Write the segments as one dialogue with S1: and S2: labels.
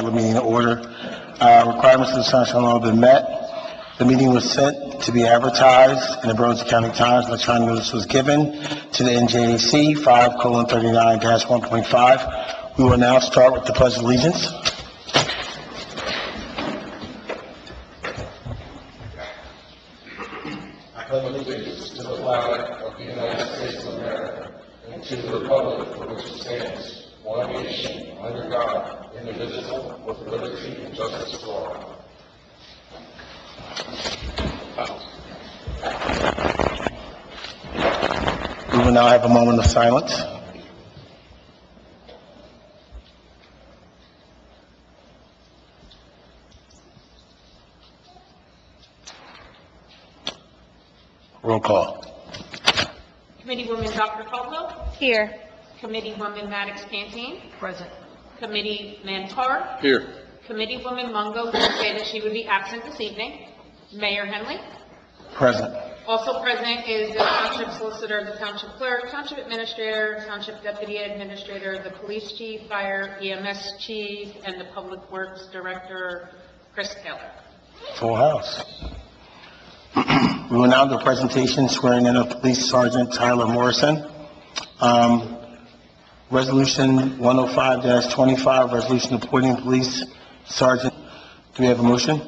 S1: The meeting in order. Requirements of the Sunshine Law have been met. The meeting was sent to be advertised in the Burlington County Times. Electronic notice was given to the NJAC 5:39-1.5. We will now start with the Pledge of Allegiance. I pledge allegiance to the flag of the United States of America and to the republic for which it stands, one nation, under God, indivisible, with liberty and justice for all. We will now have a moment of silence. Roll call.
S2: Committeewoman Dr. Caldwell.
S3: Here.
S2: Committeewoman Maddox Cantine.
S3: Present.
S2: Committeeman Carr.
S4: Here.
S2: Committeewoman Mungo did say that she would be absent this evening. Mayor Henley.
S1: Present.
S2: Also present is the Township Solicitor, the Township Clerk, Township Administrator, Township Deputy Administrator, the Police Chief, Fire EMS Chief, and the Public Works Director, Chris Taylor.
S1: Full house. We will now do a presentation swearing in of Police Sergeant Tyler Morrison. Resolution 105-25, resolution appointing Police Sergeant. Do we have a motion?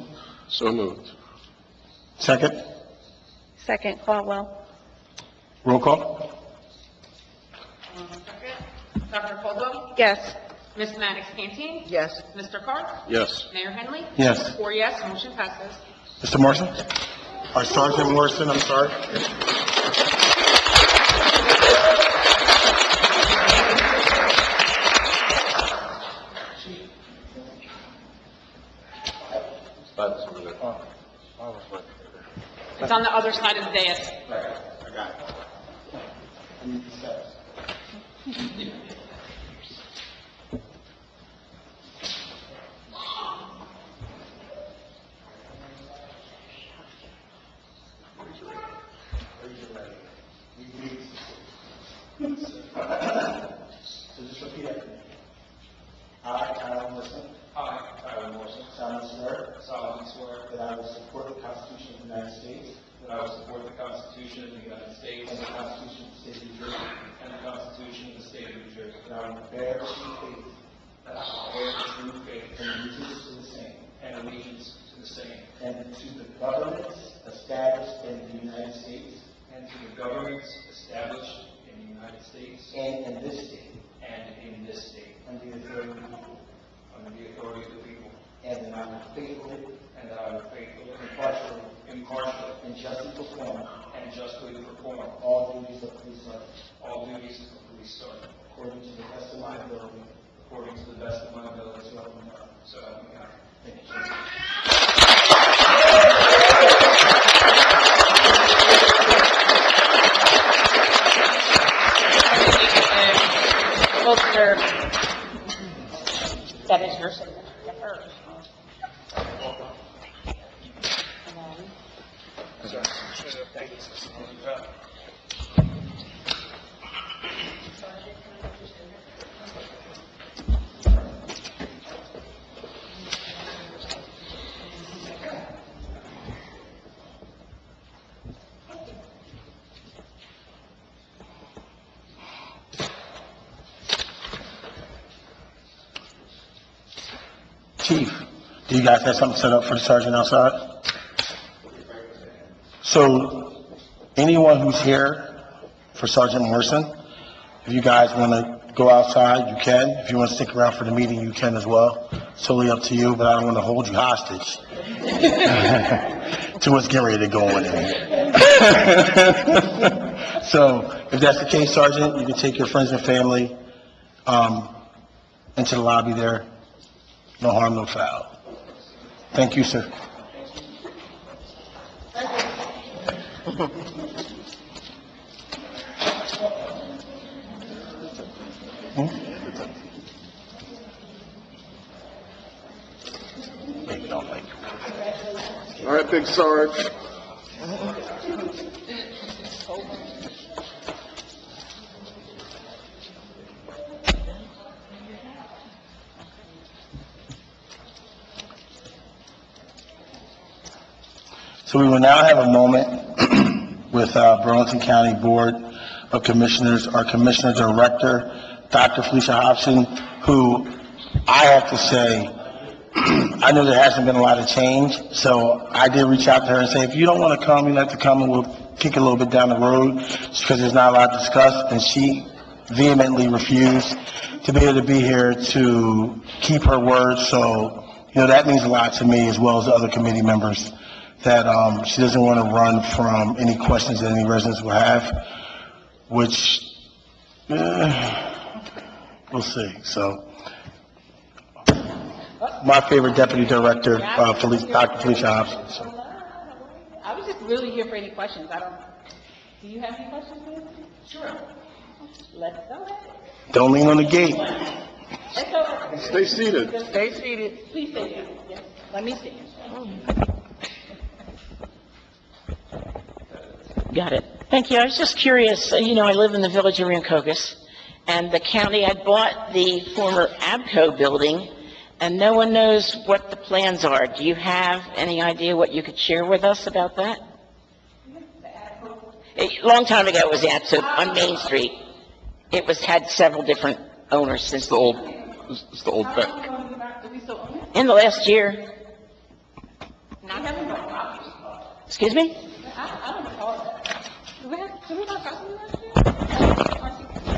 S4: So moved.
S1: Second?
S3: Second, Caldwell.
S1: Roll call?
S2: Second. Dr. Caldwell.
S3: Yes.
S2: Ms. Maddox Cantine.
S3: Yes.
S2: Mr. Carr.
S4: Yes.
S2: Mayor Henley.
S1: Yes.
S2: 4 yes, motion passes.
S1: Mr. Morrison? Or Sergeant Morrison, I'm sorry.
S2: It's on the other side of the dais.
S1: I got it. I need the steps. So just repeat after me. I, Tyler Morrison.
S5: I, Tyler Morrison,
S1: solemnly swear
S5: that I will support the Constitution of the United States
S1: that I will support the Constitution of the United States
S5: and the Constitution of the State of New Jersey,
S1: and the Constitution of the State of New Jersey,
S5: that I will bear true faith
S1: that I will bear true faith
S5: and allegiance to the same,
S1: and allegiance to the same,
S5: and to the governments established in the United States
S1: and to the governments established in the United States
S5: and in this state,
S1: and in this state,
S5: under the authority of the people,
S1: under the authority of the people,
S5: and that I will faithfully,
S1: and that I will faithfully,
S5: impartially, and justly perform
S1: all
S5: duties of police sergeant,
S1: all duties of police sergeant,
S5: according to the best of my ability,
S1: according to the best of my ability,
S5: so help me God.
S1: so help me God.
S5: Thank you, sir.
S2: That is your signature. Get hers.
S1: Chief, do you guys have something set up for the sergeant outside? So, anyone who's here for Sergeant Morrison, if you guys want to go outside, you can. If you want to stick around for the meeting, you can as well. It's totally up to you, but I don't want to hold you hostage to what's getting ready to go on in here. So, if that's the case, Sergeant, you can take your friends and family into the lobby there. No harm, no foul. Thank you, sir. Maybe don't like you.
S4: All right, Big Sarge.
S1: So we will now have a moment with Burlington County Board of Commissioners, our Commissioner Director, Dr. Felicia Hobson, who I have to say, I know there hasn't been a lot of change, so I did reach out to her and say, if you don't want to come, you have to come and we'll kick it a little bit down the road, just because there's not a lot to discuss, and she vehemently refused to be able to be here to keep her word, so, that means a lot to me as well as the other committee members, that she doesn't want to run from any questions that any residents will have, which, we'll see, so. My favorite deputy director, Dr. Felicia Hobson. So.
S2: I was just really here for any questions. Do you have any questions? Sure. Let's go ahead.
S1: Don't lean on the gate.
S2: Let's go ahead.
S4: Stay seated.
S2: Stay seated. Please stay seated. Yes. Let me see.
S6: Got it. Thank you. I was just curious, I live in the village of Rancocas, and the county had bought the former ABCO building, and no one knows what the plans are. Do you have any idea what you could share with us about that? A long time ago, it was ABCO on Main Street. It had several different owners since
S4: It's the old bank.
S6: in the last year. Excuse me?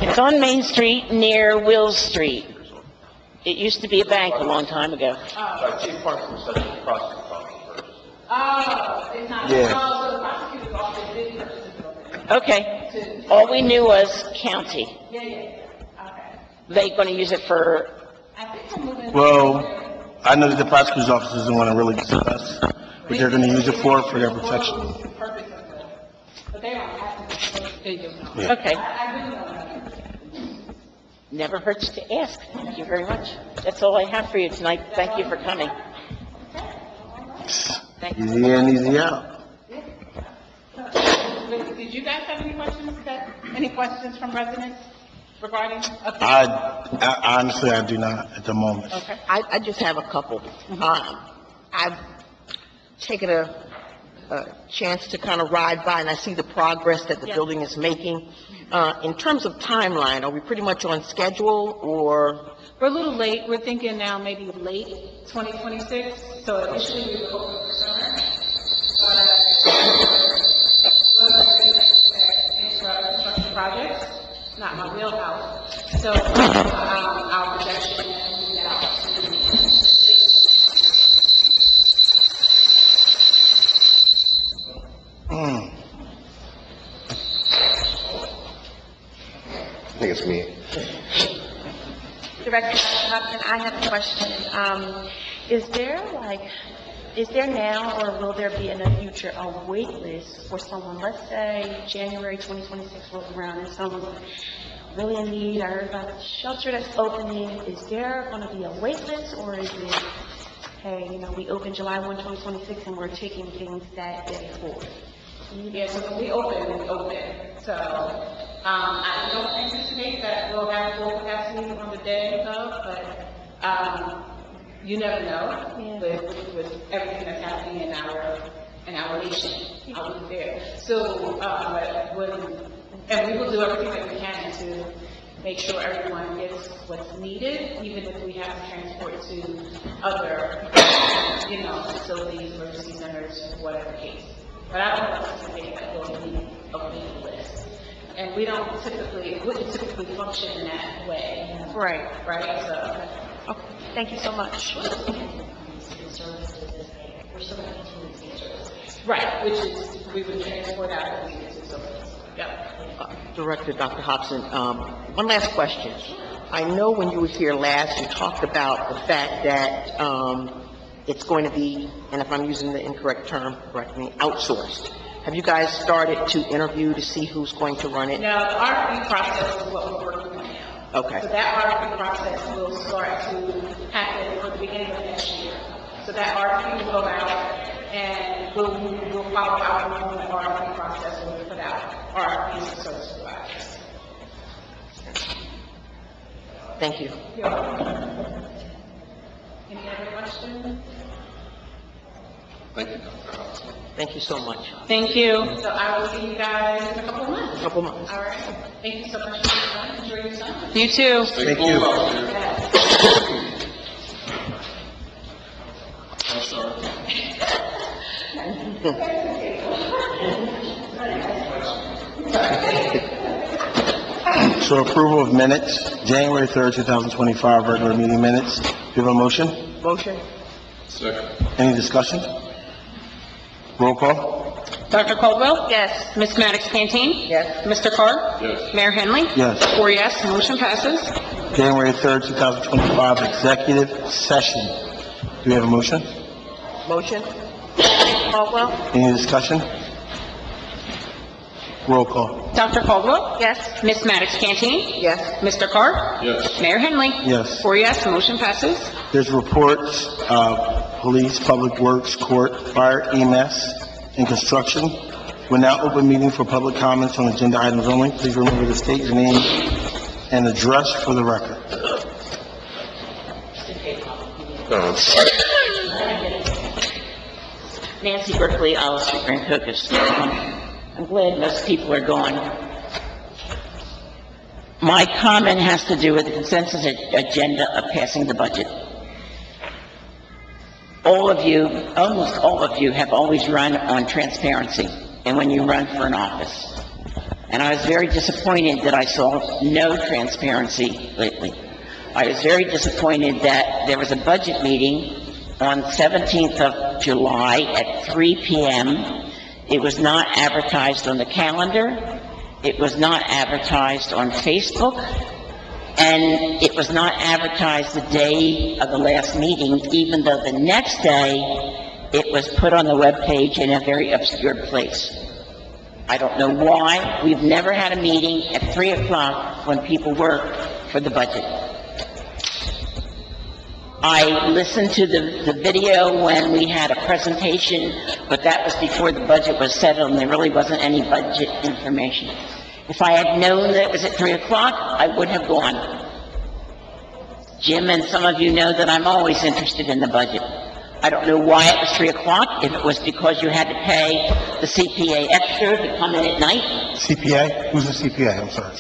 S6: It's on Main Street near Wills Street. It used to be a bank a long time ago.
S5: Chief Parson said the process first.
S2: It's not.
S1: Yeah.
S2: So the prosecutor's office did purchase the building.
S6: Okay. All we knew was county.
S2: Yeah. Okay.
S6: They going to use it for,
S2: I think I'm moving.
S1: Well, I know that the prosecutor's office doesn't want to really discuss what they're going to use it for their protection.
S2: But they don't have to. There you go.
S1: Yeah.
S6: okay.
S2: I really don't know.
S6: Never hurts to ask. Thank you very much. That's all I have for you tonight. Thank you for coming. Thank you.
S1: Easy in, easy out.
S2: Did you guys have any questions? Any questions from residents regarding?
S1: Honestly, I do not at the moment.
S2: Okay.
S7: I just have a couple. I've taken a chance to kind of ride by, and I see the progress that the building is making. In terms of timeline, are we pretty much on schedule, or?
S2: We're a little late. We're thinking now maybe late 2026. So initially we were hoping for summer. Construction projects, not my wheelhouse. So our projection is now.
S4: I think it's me.
S3: Director Hobson, I have a question. Is there now or will there be in the future a wait list for someone, let's say January 2026 rolls around and someone's really in need, I heard about a shelter that's opening, is there going to be a wait list or is it, hey, we open July 1, 2026 and we're taking things that day forward?
S2: Yeah, so when we open. So, I don't anticipate that we'll have full capacity on the day of, but, you never know with everything that's happening in our nation out there. So, and we will do everything that we can to make sure everyone gets what's needed, even if we have to transport to other, facilities, emergency centers, whatever case. But I don't anticipate that we'll need a waiting list. And we wouldn't typically function in that way.
S3: Right.
S2: So,
S3: Okay, thank you so much.
S2: right, which is, we would transport out if we needed to. So, yep.
S7: Director Dr. Hobson, one last question. I know when you were here last, you talked about the fact that it's going to be, and if I'm using the incorrect term, correct me, outsourced. Have you guys started to interview to see who's going to run it?
S2: Now, the RFP process is what we're working on now.
S7: Okay.
S2: So that RFP process will start to happen for the beginning of next year. So that RFP will go out, and we'll follow our normal RFP process when we put out RFPs for service providers.
S7: Thank you.
S2: You're welcome. Any other questions?
S4: Thank you, Dr. Hudson.
S7: Thank you so much.
S2: Thank you. So I will see you guys in a couple of months.
S7: Couple months.
S2: All right. Thank you so much for your time. Enjoy your summer. You too.
S1: Thank you.
S4: I'm sorry.
S1: So approval of minutes, January 3rd, 2025, regular meeting minutes. Do you have a motion?
S7: Motion?
S4: Second.
S1: Any discussion? Roll call?
S2: Dr. Caldwell?
S3: Yes.
S2: Ms. Maddox Canteen?
S7: Yes.
S2: Mr. Carr?
S4: Yes.
S2: Mayor Henley?
S1: Yes.
S2: 4 yes, motion passes.
S1: January 3rd, 2025, executive session. Do we have a motion?
S7: Motion?
S3: Caldwell?
S1: Any discussion? Roll call?
S2: Dr. Caldwell?
S3: Yes.
S2: Ms. Maddox Canteen?
S7: Yes.
S2: Mr. Carr?
S4: Yes.
S2: Mayor Henley?
S1: Yes.
S2: 4 yes, motion passes.
S1: There's reports of police, public works, court, fire, EMS, and construction. We're now open meeting for public comments on agenda items only. Please remember to state your name and address for the record.
S4: I'm sorry.
S6: Nancy Berkeley, Olive Street, Grand Cocos. I'm glad most people are gone. My comment has to do with the consensus agenda of passing the budget. All of you, almost all of you, have always run on transparency, and when you run for an office. And I was very disappointed that I saw no transparency lately. I was very disappointed that there was a budget meeting on 17th of July at 3 p.m. It was not advertised on the calendar. It was not advertised on Facebook. And it was not advertised the day of the last meeting, even though the next day it was put on the webpage in a very obscure place. I don't know why. We've never had a meeting at 3 o'clock when people work for the budget. I listened to the video when we had a presentation, but that was before the budget was settled and there really wasn't any budget information. If I had known that it was at 3 o'clock, I would have gone. Jim and some of you know that I'm always interested in the budget. I don't know why it was 3 o'clock, if it was because you had to pay the CPA extra to come in at night.
S1: CPA? Who's the CPA? I'm sorry.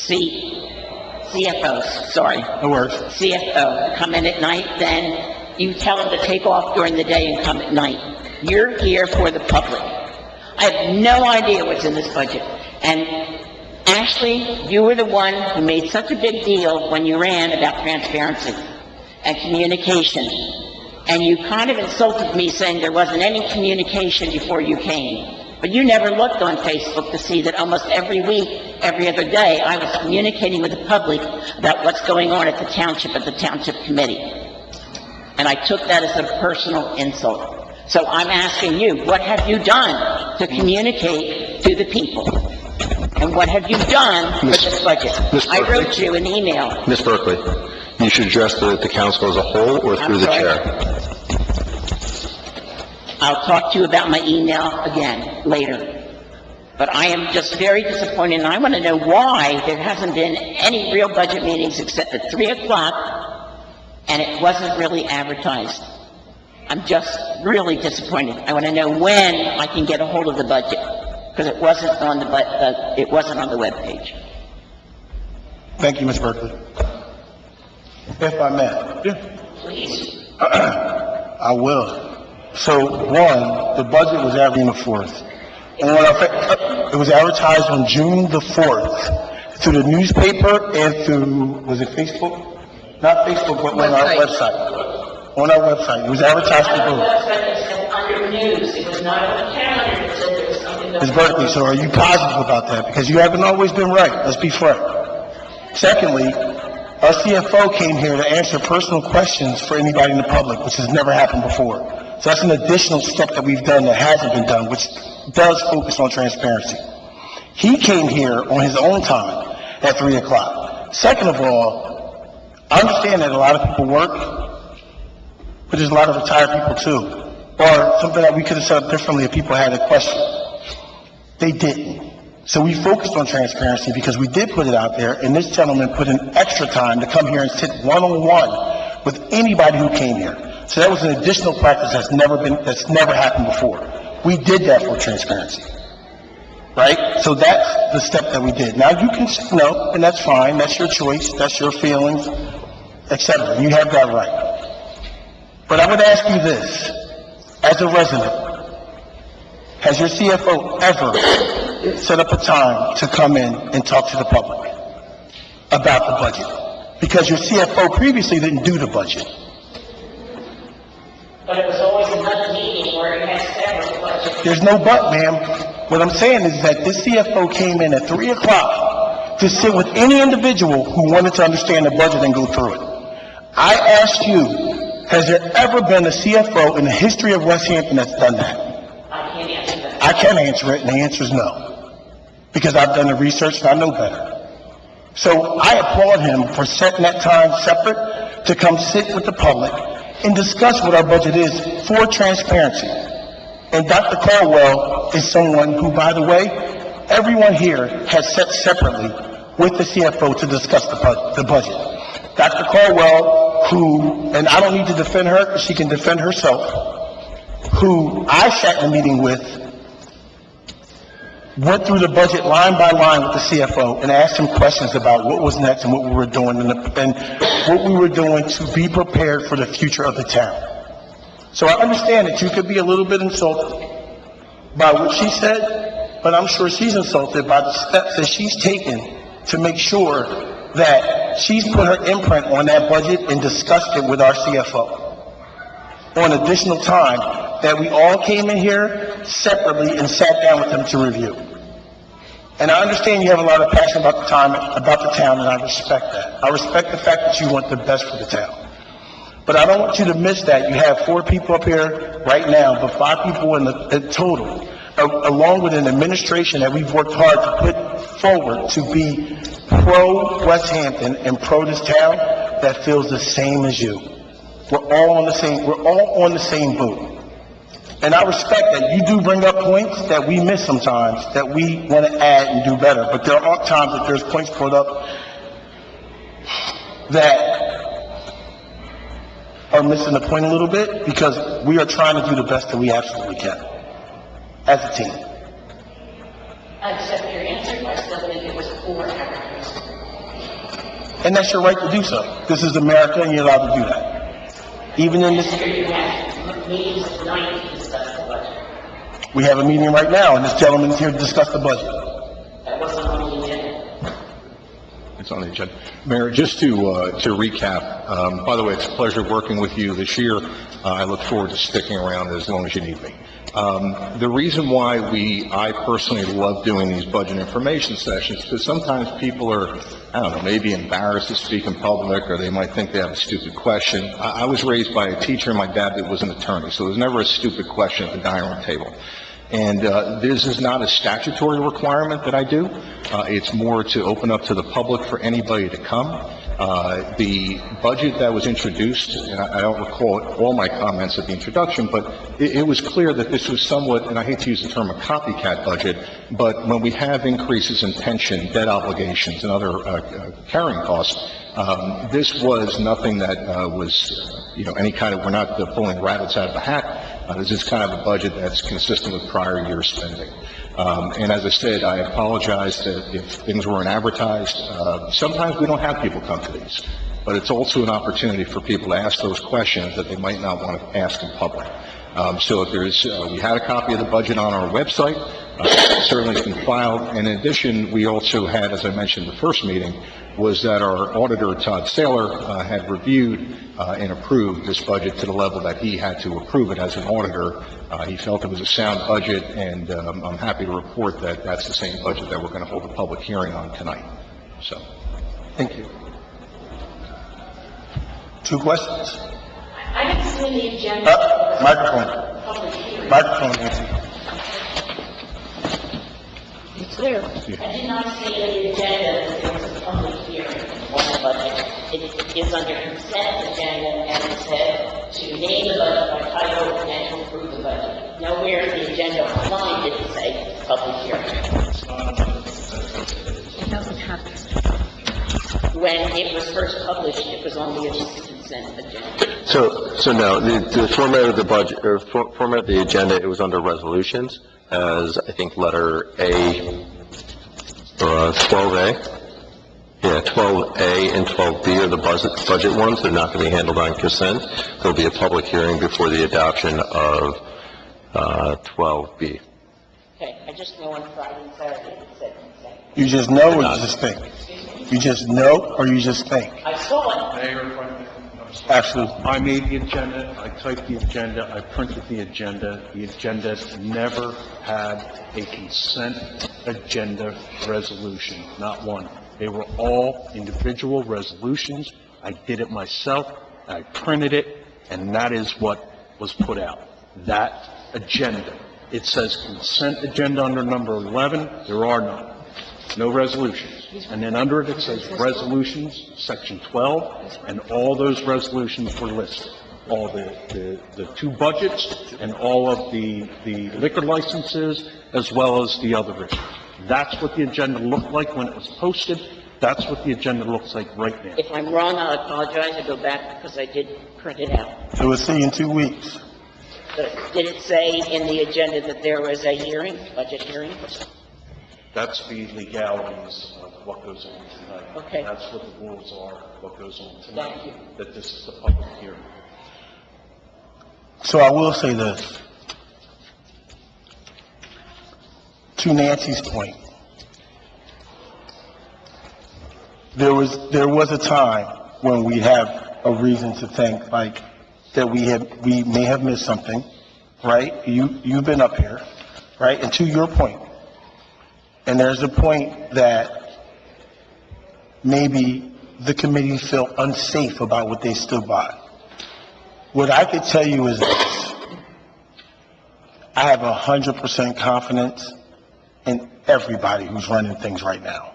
S6: CFOs, sorry.
S1: No worries.
S6: CFO, come in at night, then you tell them to take off during the day and come at night. You're here for the public. I have no idea what's in this budget. And Ashley, you were the one who made such a big deal when you ran about transparency and communication. And you kind of insulted me saying there wasn't any communication before you came. But you never looked on Facebook to see that almost every week, every other day, I was communicating with the public about what's going on at the township committee. And I took that as a personal insult. So I'm asking you, what have you done to communicate to the people? And what have you done for this budget?
S4: Ms.
S6: I
S4: Berkeley.
S6: wrote you an email.
S4: Ms. Berkeley, you should address the council as a whole or through the
S6: I'm sorry.
S4: chair.
S6: I'll talk to you about my email again later. But I am just very disappointed, and I want to know why there hasn't been any real budget meetings except at 3 o'clock, and it wasn't really advertised. I'm just really disappointed. I want to know when I can get a hold of the budget, because it wasn't on the webpage.
S1: Thank you, Ms. Berkeley. If I may.
S6: Please.
S1: I will. So, one, the budget was advertised on the 4th. And it was advertised on June the 4th through the newspaper and through, was it Facebook? Not Facebook, but on our website. On our website. It was advertised for both.
S6: Under news, it was not on the calendar, it said there was something
S1: Ms. Berkeley, so are you positive about that? Because you haven't always been right. Let's be frank. Secondly, our CFO came here to answer personal questions for anybody in the public, which has never happened before. So that's an additional step that we've done that hasn't been done, which does focus on transparency. He came here on his own time at 3 o'clock. Second of all, I understand that a lot of people work, but there's a lot of retired people too. Or something that we could have said differently if people had a question. They didn't. So we focused on transparency because we did put it out there, and this gentleman put in extra time to come here and sit one-on-one with anybody who came here. So that was an additional practice that's never happened before. We did that for transparency. Right? So that's the step that we did. Now you can say no, and that's fine. That's your choice. That's your feelings, etc. You have that right. But I would ask you this, as a resident, has your CFO ever set up a time to come in and talk to the public about the budget? Because your CFO previously didn't do the budget.
S6: But it was always another meeting where it had several budgets.
S1: There's no but, ma'am. What I'm saying is that this CFO came in at 3 o'clock to sit with any individual who wanted to understand the budget and go through it. I asked you, has there ever been a CFO in the history of West Hampton that's done that?
S6: I can't answer that.
S1: I can answer it, and the answer is no. Because I've done the research and I know better. So I applaud him for setting that time separate to come sit with the public and discuss what our budget is for transparency. And Dr. Caldwell is someone who, by the way, everyone here has sat separately with the CFO to discuss the budget. Dr. Caldwell, who, and I don't need to defend her because she can defend herself, who I sat in a meeting with, went through the budget line by line with the CFO and asked him questions about what was next and what we were doing and what we were doing to be prepared for the future of the town. So I understand that you could be a little bit insulted by what she said, but I'm sure she's insulted by the steps that she's taken to make sure that she's put her imprint on that budget and discussed it with our CFO on additional time that we all came in here separately and sat down with them to review. And I understand you have a lot of passion about the town, and I respect that. I respect the fact that you want the best for the town. But I don't want you to miss that. You have 4 people up here right now, but 5 people in total, along with an administration that we've worked hard to put forward to be pro-West Hampton and pro this town, that feels the same as you. We're all on the same boat. And I respect that you do bring up points that we miss sometimes, that we want to add and do better. But there are times that there's points brought up that are missing the point a little bit, because we are trying to do the best that we absolutely can as a team.
S6: I accept your answer, but I still think it was poor advertising.
S1: And that's your right to do so. This is America, and you're allowed to do that. Even in this,
S6: Here you have meetings tonight to discuss the budget.
S1: we have a meeting right now, and this gentleman is here to discuss the budget.
S6: That wasn't on the agenda.
S4: It's on the agenda. Mayor, just to recap, by the way, it's a pleasure working with you this year. I look forward to sticking around as long as you need me. The reason why I personally love doing these budget information sessions, because sometimes people are, I don't know, maybe embarrassed to speak in public, or they might think they have a stupid question. I was raised by a teacher, and my dad was an attorney, so there's never a stupid question at the dining room table. And this is not a statutory requirement that I do. It's more to open up to the public for anybody to come. The budget that was introduced, and I don't recall all my comments at the introduction, but it was clear that this was somewhat, and I hate to use the term a copycat budget, but when we have increases in pension, debt obligations, and other carrying costs, this was nothing that was, any kind of, we're not pulling rabbits out of the hat. This is kind of a budget that's consistent with prior year spending. And as I said, I apologize that if things weren't advertised. Sometimes we don't have people come to these, but it's also an opportunity for people to ask those questions that they might not want to ask in public. So if we had a copy of the budget on our website, certainly it's been filed. And in addition, we also had, as I mentioned in the first meeting, was that our auditor, Todd Saylor, had reviewed and approved this budget to the level that he had to approve it as an auditor. He felt it was a sound budget, and I'm happy to report that that's the same budget that we're going to hold a public hearing on tonight. So,
S1: Thank you. 2 questions.
S6: I haven't seen the agenda.
S1: Microphone.
S6: Public hearing.
S1: Microphone, Nancy.
S6: It's there. I did not see in the agenda that there was a public hearing on the budget. It is under consent agenda, and it said to name the budget by title and to approve the budget. Nowhere in the agenda online did it say public hearing. It doesn't have to. When it was first published, it was on the consent consent agenda?
S8: So no, the format of the budget, or format of the agenda, it was under resolutions, as I think letter A, or 12A. Yeah, 12A and 12B are the budget ones. They're not going to be handled on consent. There'll be a public hearing before the adoption of 12B.
S6: Okay, I just know on Friday and Saturday it said consent.
S1: You just know or you just think? You just know or you just think?
S6: I saw it.
S9: Mayor, if I may, I'm sorry.
S1: Absolutely.
S9: I made the agenda, I typed the agenda, I printed the agenda. The agenda never had a consent agenda resolution, not one. They were all individual resolutions. I did it myself, I printed it, and that is what was put out. That agenda. It says consent agenda under number 11, there are none. No resolutions. And then under it, it says resolutions, section 12, and all those resolutions were listed. All the two budgets and all of the liquor licenses, as well as the other issues. That's what the agenda looked like when it was posted. That's what the agenda looks like right now.
S6: If I'm wrong, I'll apologize. I go back because I did print it out.
S1: So we'll see you in 2 weeks.
S6: But did it say in the agenda that there was a hearing, budget hearing?
S9: That's the legalities of what goes on tonight.
S6: Okay.
S9: That's what the rules are, what goes on tonight.
S6: Thank you.
S9: That this is the public hearing.
S1: So I will say this. To Nancy's point, there was a time when we have a reason to think like that we may have missed something, right? You've been up here, right? And to your point, and there's a point that maybe the committee felt unsafe about what they stood by. What I could tell you is this. I have 100% confidence in everybody who's running things right now.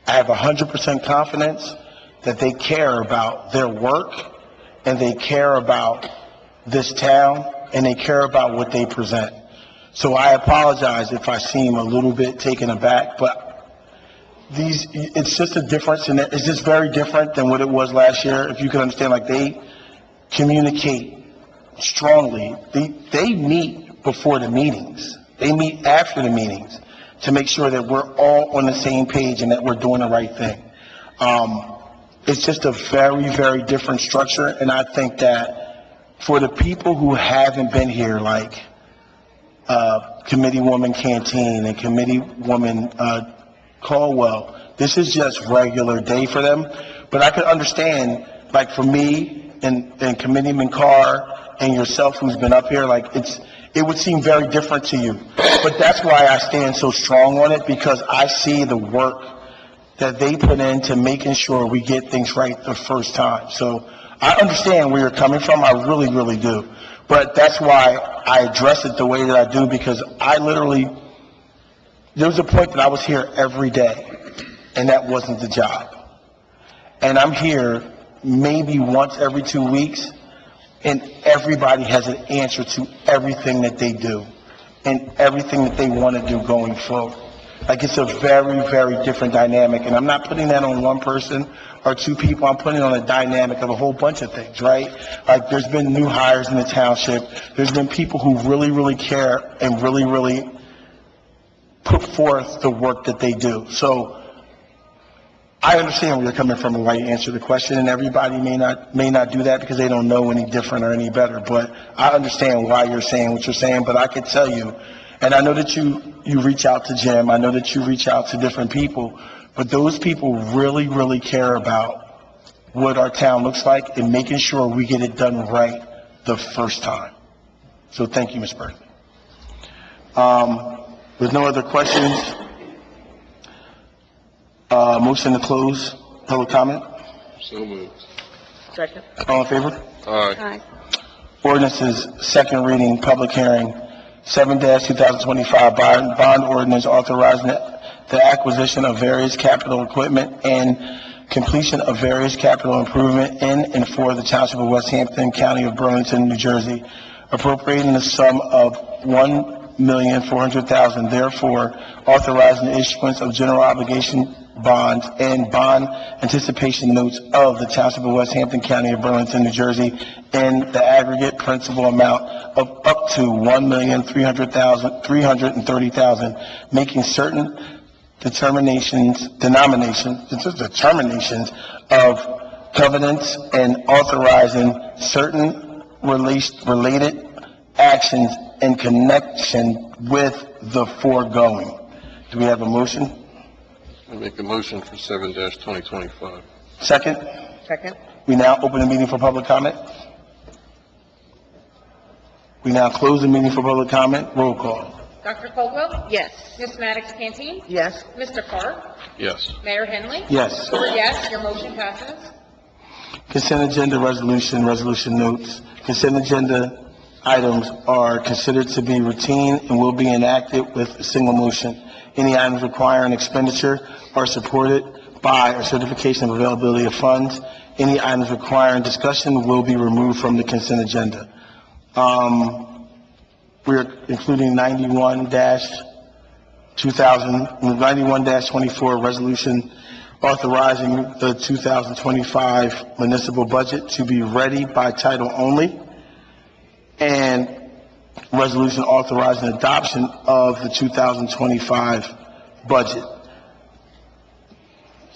S1: I have 100% confidence that they care about their work and they care about this town and they care about what they present. So I apologize if I seem a little bit taken aback, but it's just a difference, and it's just very different than what it was last year. If you can understand, like they communicate strongly. They meet before the meetings. They meet after the meetings to make sure that we're all on the same page and that we're doing the right thing. It's just a very, very different structure, and I think that for the people who haven't been here, like Committeewoman Canteen and Committeewoman Caldwell, this is just regular day for them. But I could understand, like for me and Committeeman Carr and yourself who's been up here, like it would seem very different to you. But that's why I stand so strong on it, because I see the work that they put into making sure we get things right the first time. So I understand where you're coming from. I really, really do. But that's why I address it the way that I do, because there was a point that I was here every day, and that wasn't the job. And I'm here maybe once every 2 weeks, and everybody has an answer to everything that they do and everything that they want to do going forward. Like, it's a very, very different dynamic, and I'm not putting that on one person or two people. I'm putting it on a dynamic of a whole bunch of things, right? Like, there's been new hires in the township. There's been people who really, really care and really, really put forth the work that they do. So I understand where you're coming from and why you answer the question, and everybody may not do that because they don't know any different or any better. But I understand why you're saying what you're saying. But I could tell you, and I know that you reach out to Jim, I know that you reach out to different people, but those people really, really care about what our town looks like and making sure we get it done right the first time. So thank you, Ms. Berkeley. With no other questions, motion to close public comment.
S8: So moved.
S7: Second.
S1: All in favor?
S3: Aye.
S1: Ordinances, second reading, public hearing, 7-2025, bond ordinance authorizing the acquisition of various capital equipment and completion of various capital improvement in and for the Township of West Hampton, County of Burlington, New Jersey, appropriating the sum of $1,400,000, therefore authorizing the issuance of general obligation bonds and bond anticipation notes of the Township of West Hampton, County of Burlington, New Jersey, in the aggregate principal amount of up to $1,330,000, making certain determinations of covenants and authorizing certain related actions in connection with the foregoing. Do we have a motion?
S8: I make a motion for 7-2025.
S1: Second?
S7: Second?
S1: We now open the meeting for public comment. We now close the meeting for public comment. Roll call.
S2: Dr. Caldwell?
S3: Yes.
S2: Ms. Maddox Cantine?
S7: Yes.
S2: Mr. Carr?
S8: Yes.
S2: Mayor Henley?
S1: Yes.
S2: 4 yes, your motion passes.
S1: Consent agenda resolution notes. Consent agenda items are considered to be routine and will be enacted with a single motion. Any items requiring expenditure are supported by a certification of availability of funds. Any items requiring discussion will be removed from the consent agenda. We're including 91-24 resolution authorizing the 2025 municipal budget to be ready by title only, and resolution authorizing adoption of the 2025 budget.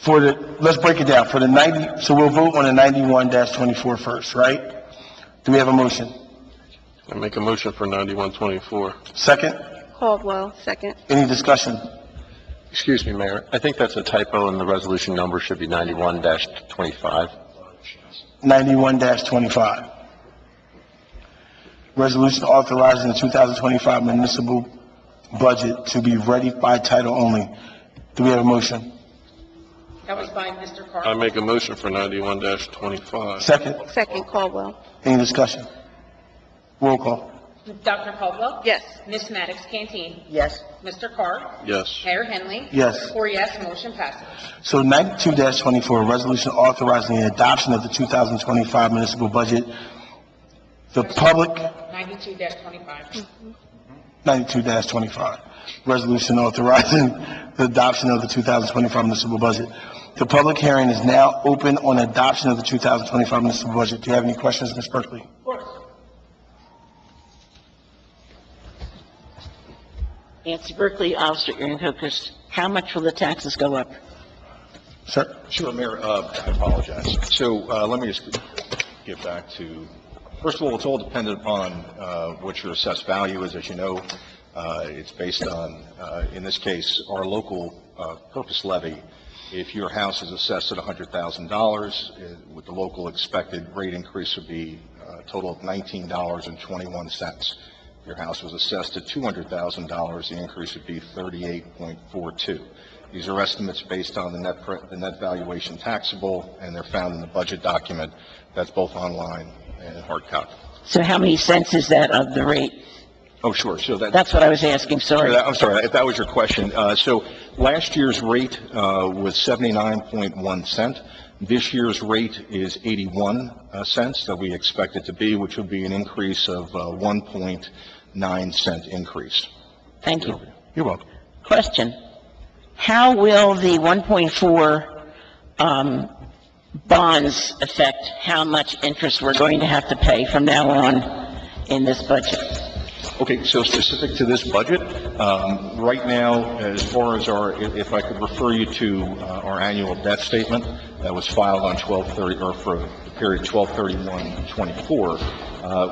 S1: Let's break it down. So we'll vote on the 91-24 first, right? Do we have a motion?
S8: I make a motion for 91-24.
S1: Second?
S3: Caldwell, second.
S1: Any discussion?
S8: Excuse me, Mayor. I think that's a typo, and the resolution number should be 91-25.
S1: 91-25. Resolution authorizing the 2025 municipal budget to be ready by title only. Do we have a motion?
S2: That was by Mr. Carr.
S8: I make a motion for 91-25.
S1: Second?
S3: Second, Caldwell.
S1: Any discussion? Roll call.
S2: Dr. Caldwell?
S3: Yes.
S2: Ms. Maddox Cantine?
S7: Yes.
S2: Mr. Carr?
S8: Yes.
S2: Mayor Henley?
S1: Yes.
S2: 4 yes, motion passes.
S1: So 92-24, resolution authorizing the adoption of the 2025 municipal budget. The public,
S2: 92-25.
S1: 92-25, resolution authorizing the adoption of the 2025 municipal budget. The public hearing is now open on adoption of the 2025 municipal budget. Do you have any questions, Ms. Berkeley?
S6: Nancy Berkeley, Officer Erin Hocus. How much will the taxes go up?
S1: Sir?
S4: Sure, Mayor, I apologize. So, let me just get back to, first of all, it's all dependent upon, what your assessed value is. As you know, it's based on, in this case, our local, purpose levy. If your house is assessed at $100,000, with the local expected rate increase would be a total of $19.21. If your house was assessed at $200,000, the increase would be 38.42. These are estimates based on the net valuation taxable, and they're found in the budget document. That's both online and hard copy.
S6: So how many cents is that of the rate?
S4: Oh, sure. So
S6: That's what I was asking, sorry.
S4: I'm sorry, if that was your question. So last year's rate was 79.1 cent. This year's rate is 81 cents that we expect it to be, which would be an increase of 1.9 cent increase.
S6: Thank you.
S4: You're welcome.
S6: Question: how will the 1.4 bonds affect how much interest we're going to have to pay from now on in this budget?
S4: Okay, so specific to this budget, right now, as far as if I could refer you to our annual debt statement that was filed on 12/30, or for the period 12/31/24,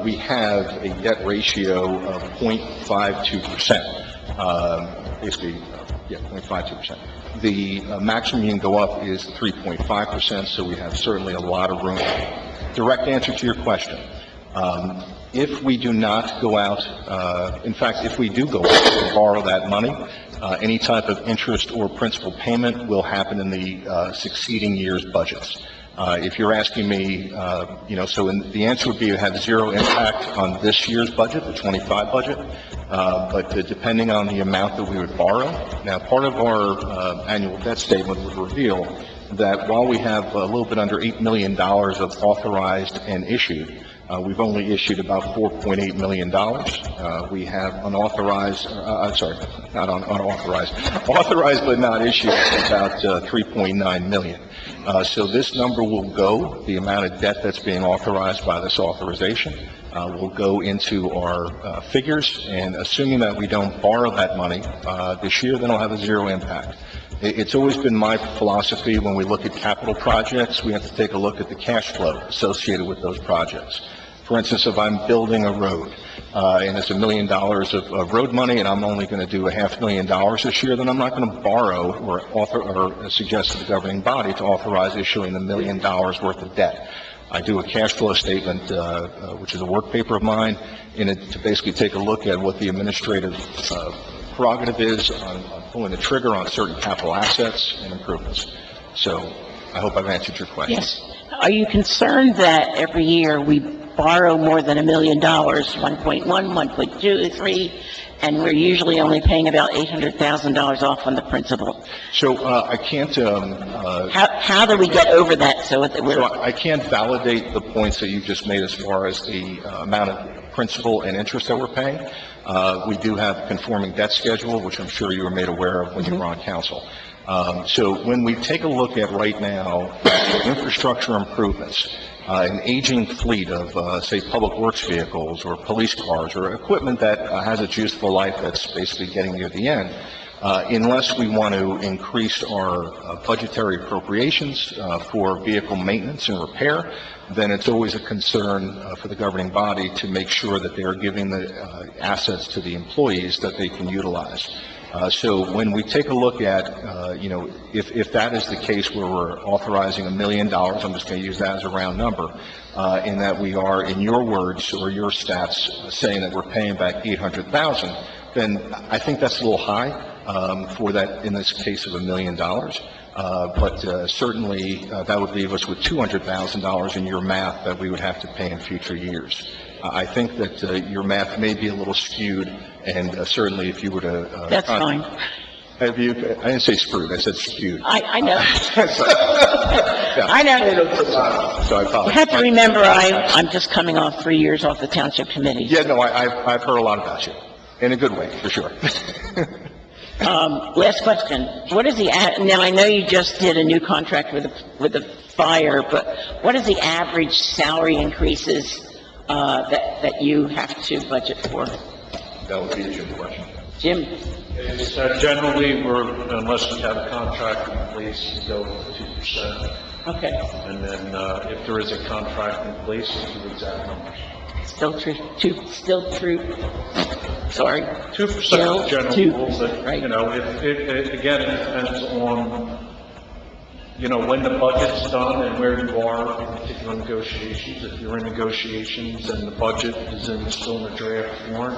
S4: we have a debt ratio of 0.52%. Basically, 0.52%. The maximum you can go up is 3.5%, so we have certainly a lot of room. Direct answer to your question. If we do not go out, in fact, if we do go out and borrow that money, any type of interest or principal payment will happen in the succeeding year's budgets. If you're asking me, the answer would be it has zero impact on this year's budget, the 25 budget, but depending on the amount that we would borrow. Now, part of our annual debt statement would reveal that while we have a little bit under $8 million of authorized and issued, We've only issued about $4.8 million. We have unauthorized, authorized but not issued about $3.9 million. So this number will go, the amount of debt that's being authorized by this authorization, will go into our figures, and assuming that we don't borrow that money this year, then it'll have a zero impact. It's always been my philosophy when we look at capital projects, we have to take a look at the cash flow associated with those projects. For instance, if I'm building a road, and it's $1 million of road money, and I'm only going to do $500,000 this year, then I'm not going to borrow or suggest to the governing body to authorize issuing $1 million worth of debt. I do a cash flow statement, which is a work paper of mine, to basically take a look at what the administrative prerogative is on pulling the trigger on certain capital assets and improvements. So I hope I've answered your question.
S6: Yes. Are you concerned that every year we borrow more than $1 million, 1.1, 1.2, 3, and we're usually only paying about $800,000 off on the principal?
S4: So I can't...
S6: How do we get over that so that we're...
S4: So I can't validate the points that you just made as far as the amount of principal and interest that we're paying. We do have a conforming debt schedule, which I'm sure you were made aware of when you were on council. So when we take a look at right now, infrastructure improvements, an aging fleet of, say, public works vehicles or police cars or equipment that has its useful life that's basically getting near the end, unless we want to increase our budgetary appropriations for vehicle maintenance and repair, then it's always a concern for the governing body to make sure that they are giving the assets to the employees that they can utilize. So when we take a look at, if that is the case where we're authorizing $1 million, I'm just going to use that as a round number, in that we are, in your words or your stats, saying that we're paying back $800,000, then I think that's a little high for that, in this case of $1 million. But certainly that would leave us with $200,000 in your math that we would have to pay in future years. I think that your math may be a little skewed, and certainly if you were to...
S6: That's fine.
S4: I didn't say screwed, I said skewed.
S6: I know.
S4: Yeah.
S6: I know.
S4: So I apologize.
S6: You have to remember, I'm just coming off 3 years off the township committee.
S4: Yeah, no, I've heard a lot about you, in a good way, for sure.
S6: Last question. What is the, now I know you just did a new contract with the fire, but what is the average salary increases that you have to budget for?
S4: That would be a Jim question.
S6: Jim?
S9: It's, generally, unless we have a contract in place, we go with 2%.
S6: Okay.
S9: And then, if there is a contract in place, we'll do exact numbers.
S6: Still true. Sorry.
S9: 2% is general
S6: Two.
S9: rules that,
S6: Right.
S9: it again, it depends on, when the budget's done and where you are in particular negotiations. If you're in negotiations and the budget is still in the draft form,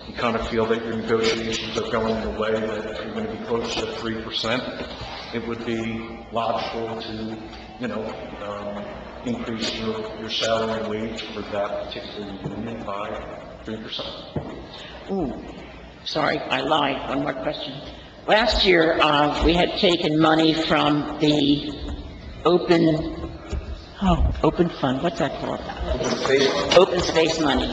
S9: you kind of feel that your negotiations are going in a way that you're going to be close to 3%, it would be logical to, increase your salary and wage for that particular union by 3%.
S6: Ooh, sorry, I lied. One more question. Last year, we had taken money from the open fund, what's that called? Open space money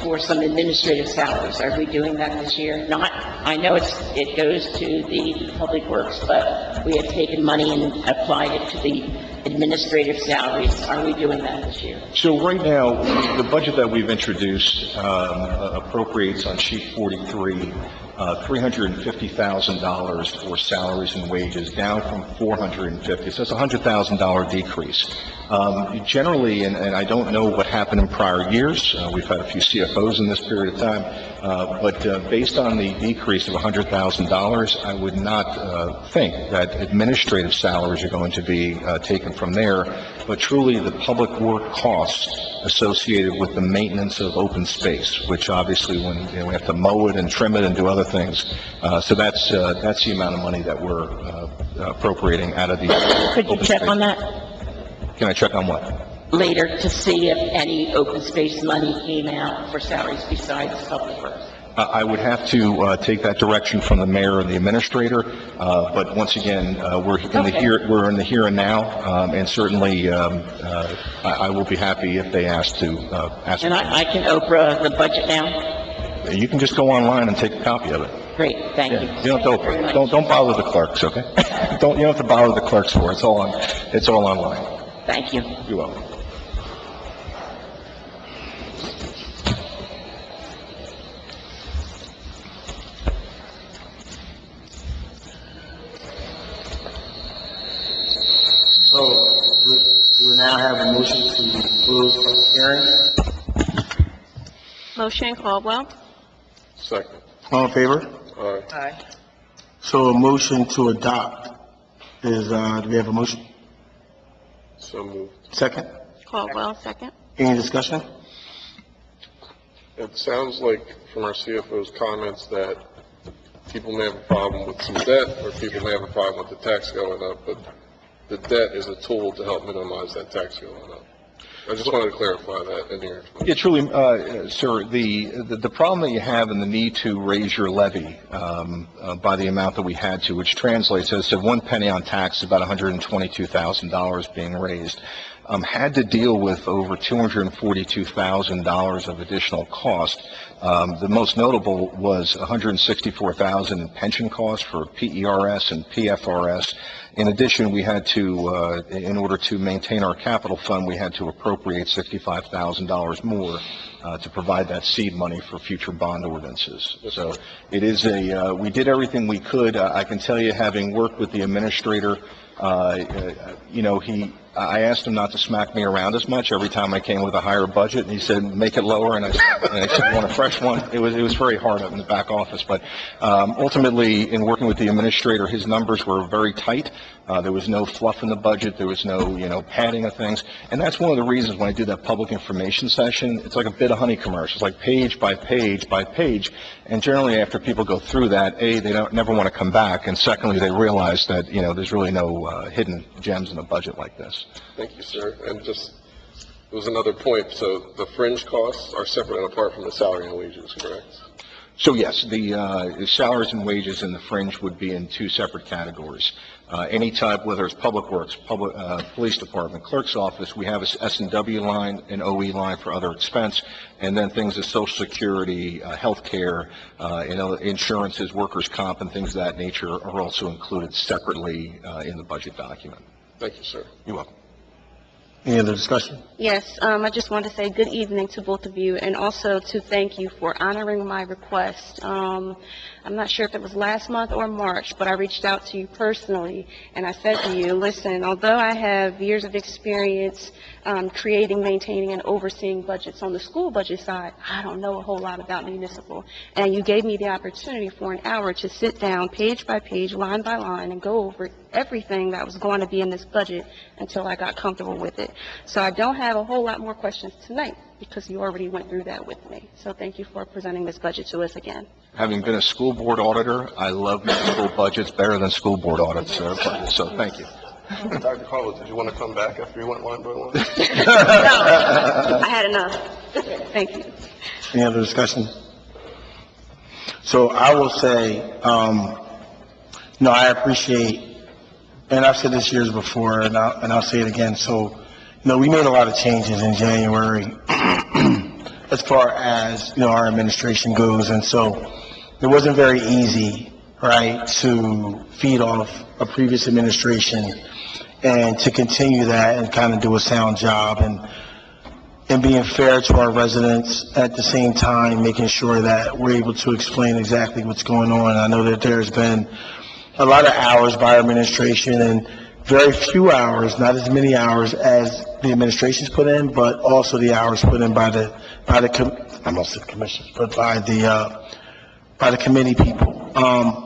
S6: for some administrative salaries. Are we doing that this year? Not, I know it goes to the public works, but we had taken money and applied it to the administrative salaries. Are we doing that this year?
S4: So right now, the budget that we've introduced appropriates on sheet 43, $350,000 for salaries and wages, down from $450,000. So it's a $100,000 decrease. Generally, and I don't know what happened in prior years, we've had a few CFOs in this period of time, but based on the decrease of $100,000, I would not think that administrative salaries are going to be taken from there, but truly the public work costs associated with the maintenance of open space, which obviously when we have to mow it and trim it and do other things. So that's the amount of money that we're appropriating out of the
S6: Could you
S4: open
S6: check
S4: space.
S6: on that
S4: Can I check on what?
S6: later to see if any open space money came out for salaries besides public works?
S4: I would have to take that direction from the mayor and the administrator, but once again, we're in the here and now, and certainly I will be happy if they ask to ask.
S6: And I can Oprah the budget now?
S4: You can just go online and take a copy of it.
S6: Great, thank you.
S4: You don't have to Oprah. Don't bother the clerks, okay? You don't have to bother the clerks for it. It's all online.
S6: Thank you.
S4: You're welcome.
S1: So, we will now have a motion to close the hearing.
S3: Motion, Caldwell.
S8: Second.
S1: All in favor?
S7: Aye.
S1: So a motion to adopt is, do we have a motion?
S8: So moved.
S1: Second?
S3: Caldwell, second.
S1: Any discussion?
S10: It sounds like from our CFO's comments that people may have a problem with some debt, or people may have a problem with the tax going up, but the debt is a tool to help minimize that tax going up. I just wanted to clarify that in your explanation.
S4: Yeah, truly, sir, the problem that you have and the need to raise your levy by the amount that we had to, which translates as to 1 penny on tax, about $122,000 being raised, had to deal with over $242,000 of additional cost. The most notable was $164,000 in pension costs for PERS and PFRS. In addition, we had to, in order to maintain our capital fund, we had to appropriate $65,000 more to provide that seed money for future bond ordinances. So it is we did everything we could. I can tell you, having worked with the administrator, I asked him not to smack me around as much every time I came with a higher budget, and he said, make it lower, and I said, I want a fresh one. It was very hard up in the back office, but ultimately, in working with the administrator, his numbers were very tight. There was no fluff in the budget. There was no, padding of things, and that's one of the reasons when I do that public information session, it's like a bit of honey commercial. It's like page by page by page, and generally after people go through that, A, they never want to come back, and secondly, they realize that, there's really no hidden gems in a budget like this.
S10: Thank you, sir. And just, there was another point. So the fringe costs are separate and apart from the salary and wages, correct?
S4: So yes, the salaries and wages in the fringe would be in two separate categories. Any type, whether it's public works, police department, clerk's office, we have a S&W line, an OE line for other expense, and then things as Social Security, health care, insurances, workers' comp, and things of that nature are also included separately in the budget document.
S10: Thank you, sir.
S4: You're welcome.
S1: Any other discussion?
S3: Yes, I just wanted to say good evening to both of you, and also to thank you for honoring my request. I'm not sure if it was last month or March, but I reached out to you personally, and I said to you, listen, although I have years of experience creating, maintaining, and overseeing budgets on the school budget side, I don't know a whole lot about municipal. And you gave me the opportunity for an hour to sit down page by page, line by line, and go over everything that was going to be in this budget until I got comfortable with it. So I don't have a whole lot more questions tonight because you already went through that with me. So thank you for presenting this budget to us again.
S4: Having been a school board auditor, I love municipal budgets better than school board audits, so thank you.
S10: Dr. Carlos, did you want to come back after you went line by line?
S3: No, I had enough. Thank you.
S1: Any other discussion? So I will say, I appreciate, and I've said this years before, and I'll say it again. So, we made a lot of changes in January as far as, our administration goes. And so it wasn't very easy, right, to feed off a previous administration and to continue that and kind of do a sound job and being fair to our residents at the same time, making sure that we're able to explain exactly what's going on. I know that there's been a lot of hours by our administration and very few hours, not as many hours as the administration's put in, but also the hours put in by the commissioners, but by the committee people.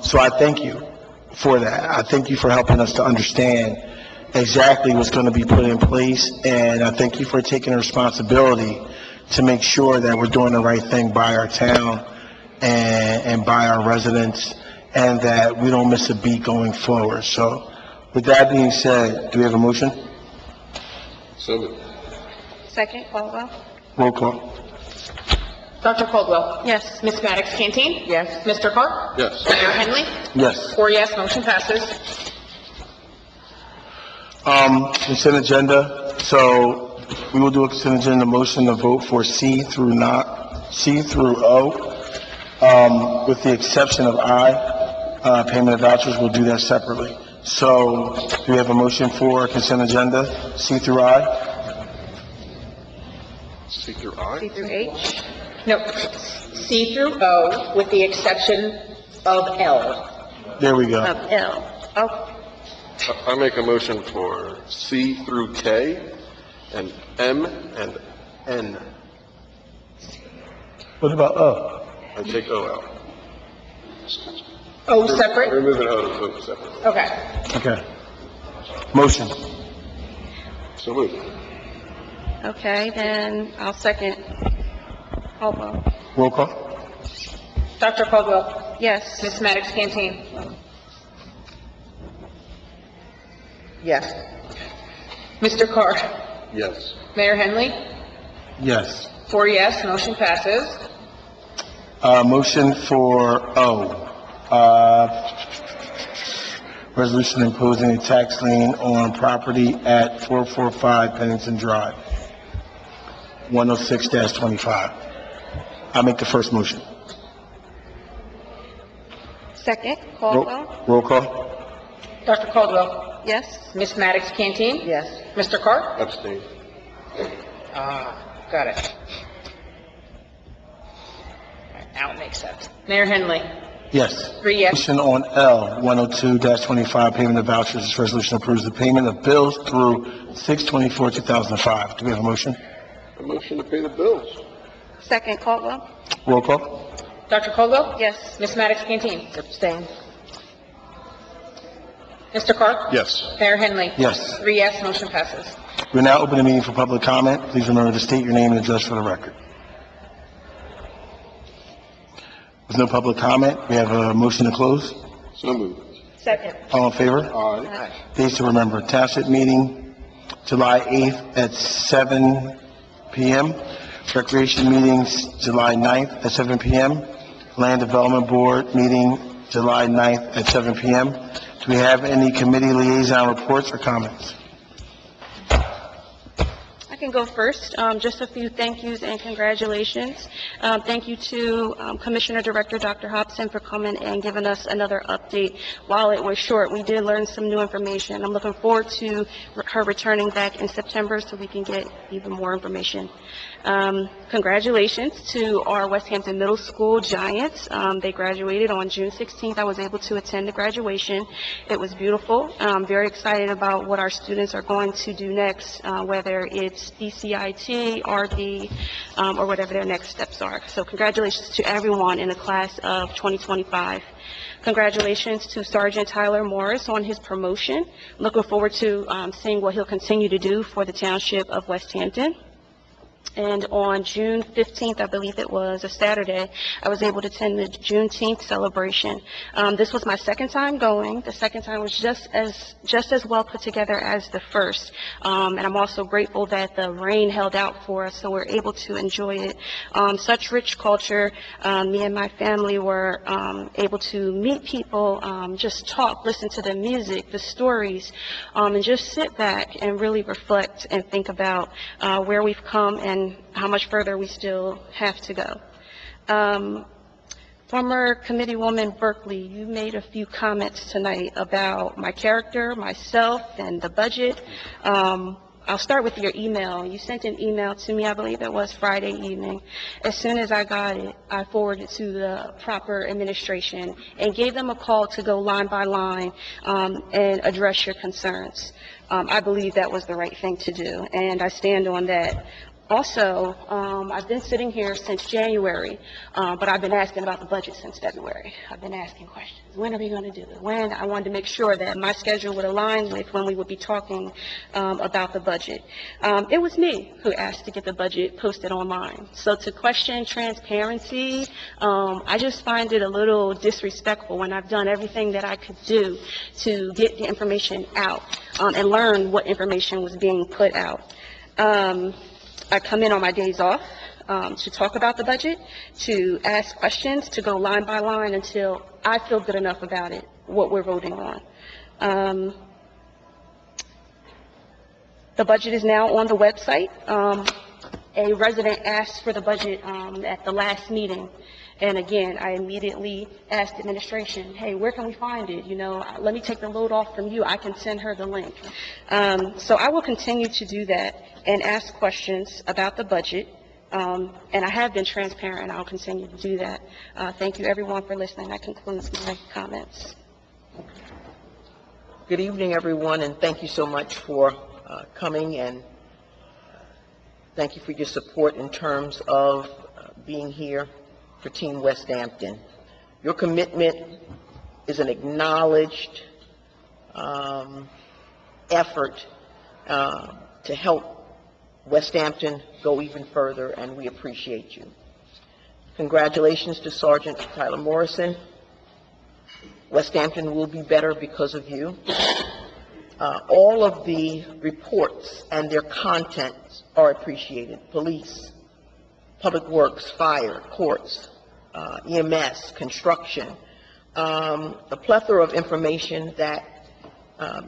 S1: So I thank you for that. I thank you for helping us to understand exactly what's going to be put in place, and I thank you for taking responsibility to make sure that we're doing the right thing by our town and by our residents, and that we don't miss a beat going forward. So with that being said, do we have a motion?
S10: So moved.
S3: Second, Caldwell.
S1: Roll call.
S2: Dr. Caldwell?
S3: Yes.
S2: Ms. Maddox Canteen?
S7: Yes.
S2: Mr. Carr?
S10: Yes.
S2: Mayor Henley?
S1: Yes.
S2: 4 yes, motion passes.
S1: Consent agenda, so we will do a consent agenda motion to vote for C through O, with the exception of I, payment of vouchers, we'll do that separately. So, do we have a motion for consent agenda, C through I?
S10: C through I?
S3: C through H?
S2: No, C through O with the exception of L.
S1: There we go.
S3: Of L. Oh,
S10: I make a motion for C through K and M and N.
S1: What about O?
S10: I take O out.
S2: O separate?
S10: Removing O to vote separately.
S2: Okay.
S1: Okay. Motion.
S10: So moved.
S3: okay, then I'll second. Caldwell.
S1: Roll call.
S2: Dr. Caldwell?
S3: Yes.
S2: Ms. Maddox Canteen?
S7: Yes.
S2: Mr. Carr?
S10: Yes.
S2: Mayor Henley?
S1: Yes.
S2: 4 yes, motion passes.
S1: Motion for O. Resolution imposing a tax lien on property at 445 Pennington Drive, 106-25. I make the first motion.
S3: Second. Caldwell.
S1: Roll call.
S2: Dr. Caldwell?
S3: Yes.
S2: Ms. Maddox Canteen?
S7: Yes.
S2: Mr. Carr?
S10: Abstain.
S2: Got it. Now it makes sense. Mayor Henley?
S1: Yes.
S2: 3 yes.
S1: Motion on L, 102-25, payment of vouchers. This resolution approves the payment of bills through 6/24/2005. Do we have a motion?
S10: A motion to pay the bills.
S3: Second. Caldwell.
S1: Roll call.
S2: Dr. Caldwell?
S3: Yes.
S2: Ms. Maddox Canteen?
S7: Abstain.
S2: Mr. Carr?
S10: Yes.
S2: Mayor Henley?
S1: Yes.
S2: 3 yes, motion passes.
S1: We now open the meeting for public comment. Please remember to state your name and address for the record. With no public comment, we have a motion to close.
S10: So moved.
S3: Second.
S1: All in favor?
S10: Aye.
S1: Dates to remember, Township meeting, July 8th at 7 p.m. Recreation meetings, July 9th at 7 p.m. Land Development Board meeting, July 9th at 7 p.m. Do we have any committee liaison reports or comments?
S3: I can go first. Just a few thank yous and congratulations. Thank you to Commissioner Director Dr. Hobson for coming and giving us another update. While it was short, we did learn some new information. I'm looking forward to her returning back in September so we can get even more information. Congratulations to our West Hampton Middle School Giants. They graduated on June 16th. I was able to attend the graduation. It was beautiful. I'm very excited about what our students are going to do next, whether it's DCIT, RD, or whatever their next steps are. So congratulations to everyone in the class of 2025. Congratulations to Sergeant Tyler Morris on his promotion. Looking forward to seeing what he'll continue to do for the Township of West Hampton. And on June 15th, I believe it was, a Saturday, I was able to attend the Juneteenth celebration. This was my second time going. The second time was just as well put together as the first. And I'm also grateful that the rain held out for us, so we're able to enjoy it. Such rich culture. Me and my family were able to meet people, just talk, listen to the music, the stories, and just sit back and really reflect and think about where we've come and how much further we still have to go. Former Committeewoman Berkeley, you made a few comments tonight about my character, myself, and the budget. I'll start with your email. You sent an email to me, I believe it was Friday evening. As soon as I got it, I forwarded it to the proper administration and gave them a call to go line by line and address your concerns. I believe that was the right thing to do, and I stand on that. Also, I've been sitting here since January, but I've been asking about the budget since February. I've been asking questions. When are we going to do it? When? I wanted to make sure that my schedule would align with when we would be talking about the budget. It was me who asked to get the budget posted online. So to question transparency, I just find it a little disrespectful when I've done everything that I could do to get the information out and learn what information was being put out. I come in on my days off. to talk about the budget, to ask questions, to go line by line until I feel good enough about it, what we're voting on. The budget is now on the website. A resident asked for the budget at the last meeting. And again, I immediately asked administration, hey, where can we find it? You know, let me take the load off from you. I can send her the link. So I will continue to do that and ask questions about the budget. And I have been transparent, and I'll continue to do that. Thank you, everyone, for listening. That concludes my comments.
S7: Good evening, everyone, and thank you so much for coming, and thank you for your support in terms of being here for Team West Hampton. Your commitment is an acknowledged effort to help West Hampton go even further, and we appreciate you. Congratulations to Sergeant Tyler Morrison. West Hampton will be better because of you. All of the reports and their contents are appreciated. Police, Public Works, Fire, Courts, EMS, Construction, a plethora of information that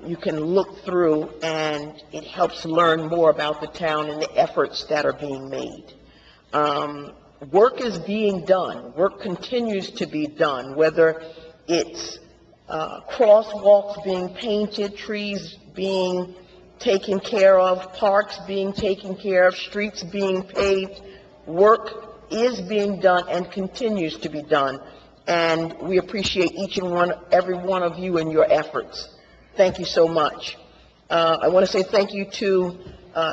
S7: you can look through, and it helps learn more about the town and the efforts that are being made. Work is being done. Work continues to be done, whether it's crosswalks being painted, trees being taken care of, parks being taken care of, streets being paved. Work is being done and continues to be done, and we appreciate each and every one of you and your efforts. Thank you so much. I want to say thank you to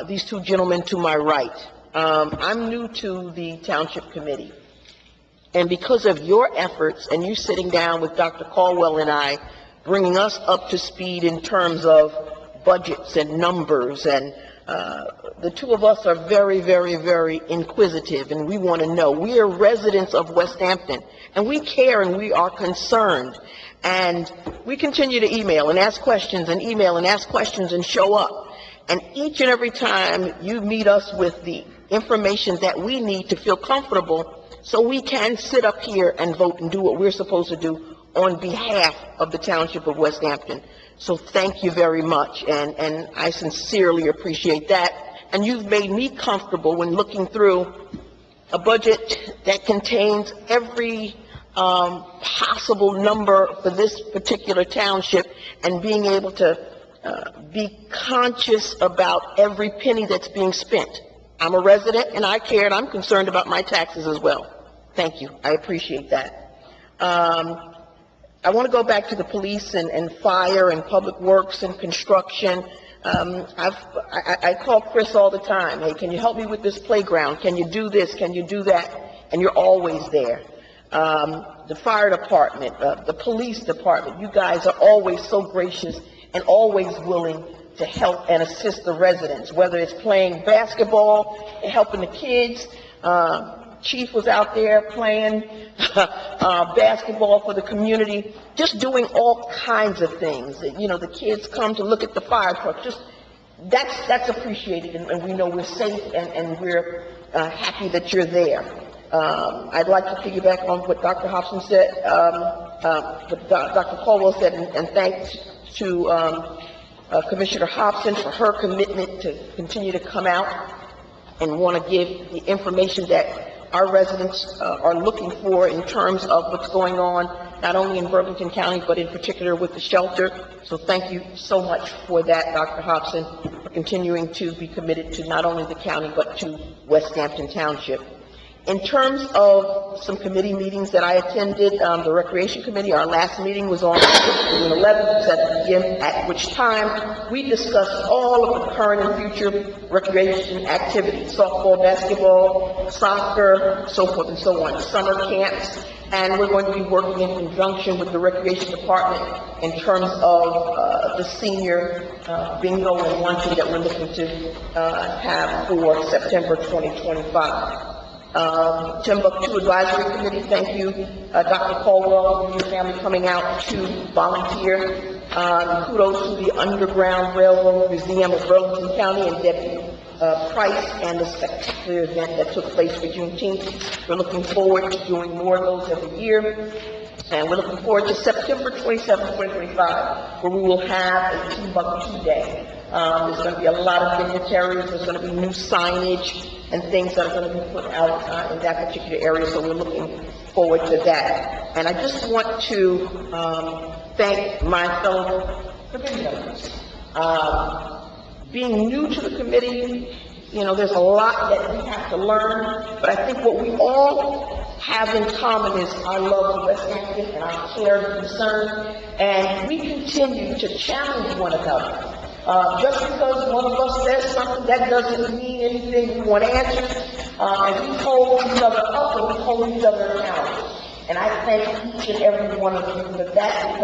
S7: these two gentlemen to my right. I'm new to the Township Committee, and because of your efforts and you sitting down with Dr. Caldwell and I, bringing us up to speed in terms of budgets and numbers, and the two of us are very, very, very inquisitive, and we want to know. We are residents of West Hampton, and we care and we are concerned. And we continue to email and ask questions and email and ask questions and show up. And each and every time you meet us with the information that we need to feel comfortable so we can sit up here and vote and do what we're supposed to do on behalf of the Township of West Hampton. So thank you very much, and I sincerely appreciate that. And you've made me comfortable when looking through a budget that contains every possible number for this particular township, and being able to be conscious about every penny that's being spent. I'm a resident, and I care, and I'm concerned about my taxes as well. Thank you. I appreciate that. I want to go back to the police and fire and public works and construction. I call Chris all the time. Hey, can you help me with this playground? Can you do this? Can you do that? And you're always there. The fire department, the police department, you guys are always so gracious and always willing to help and assist the residents, whether it's playing basketball and helping the kids. Chief was out there playing basketball for the community, just doing all kinds of things. You know, the kids come to look at the fire truck. Just that's appreciated, and we know we're safe, and we're happy that you're there. I'd like to piggyback on what Dr. Hobson said, what Dr. Caldwell said, and thanks to Commissioner Hobson for her commitment to continue to come out and want to give the information that our residents are looking for in terms of what's going on, not only in Burlington County, but in particular with the shelter. So thank you so much for that, Dr. Hobson, for continuing to be committed to not only the county, but to West Hampton Township. In terms of some committee meetings that I attended, the Recreation Committee, our last meeting was on June 11th, 7 p.m., at which time we discussed all of the current and future recreation activities, softball, basketball, soccer, so forth and so on, summer camps, and we're going to be working in conjunction with the Recreation Department in terms of the senior bingo and luncheon that we're looking to have for September 2025. Timbuktu Advisory Committee, thank you, Dr. Caldwell, and your family coming out to volunteer. Kudos to the Underground Railroad Museum of Burlington County and Deputy Price and the spectacular event that took place for Juneteenth. We're looking forward to doing more of those every year. And we're looking forward to September 27th, 2025, where we will have a Timbuktu Day. There's going to be a lot of dignitaries, there's going to be new signage and things that are going to be put out in that particular area, so we're looking forward to that. And I just want to thank my fellow committee members. Being new to the committee, you know, there's a lot that we have to learn, but I think what we all have in common is our love of West Hampton and our care and concern, and we continue to challenge one another. Just because one of us says something, that doesn't mean anything. We want answers, and we hold each other up and we hold each other accountable. And I thank each and every one of you for that,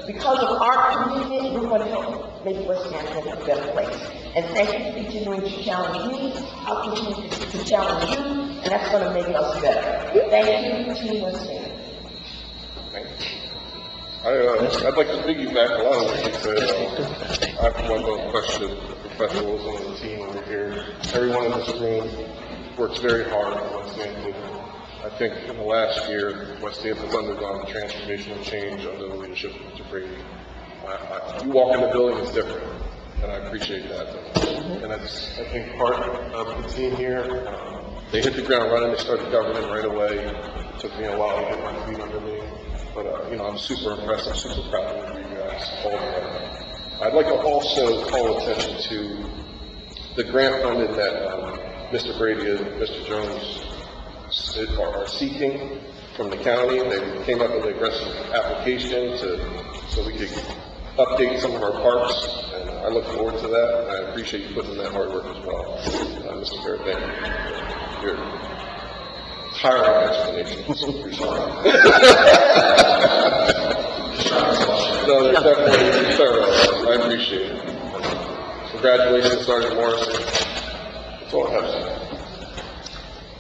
S7: because of our commitment, we're going to help make West Hampton a better place. And thank you for continuing to challenge me. I'll continue to challenge you, and that's going to make us better. Thank you, Team West Hampton.
S10: I'd like to piggyback a lot of what you said. I have one little question, the professionals on the team over here. Everyone in this room works very hard at West Hampton. I think in the last year, West Hampton's undergone a transformational change under the leadership of Mr. Brady. You walk in the building, it's different, and I appreciate that. And I think part of the team here, they hit the ground running, they started governing right away. It took me a while to get my feet under me. But, you know, I'm super impressed. I'm super proud of you guys all the way. I'd like to also call attention to the grant funding that Mr. Brady and Mr. Jones are seeking from the county. They came up with an aggressive application so we could update some of our parks, and I look forward to that. I appreciate you putting in that hard work as well. Mr. Barrett, thank you. You're tiring explanations. No, they're definitely thorough. I appreciate it. Congratulations, Sergeant Morrison. That's all I have to say.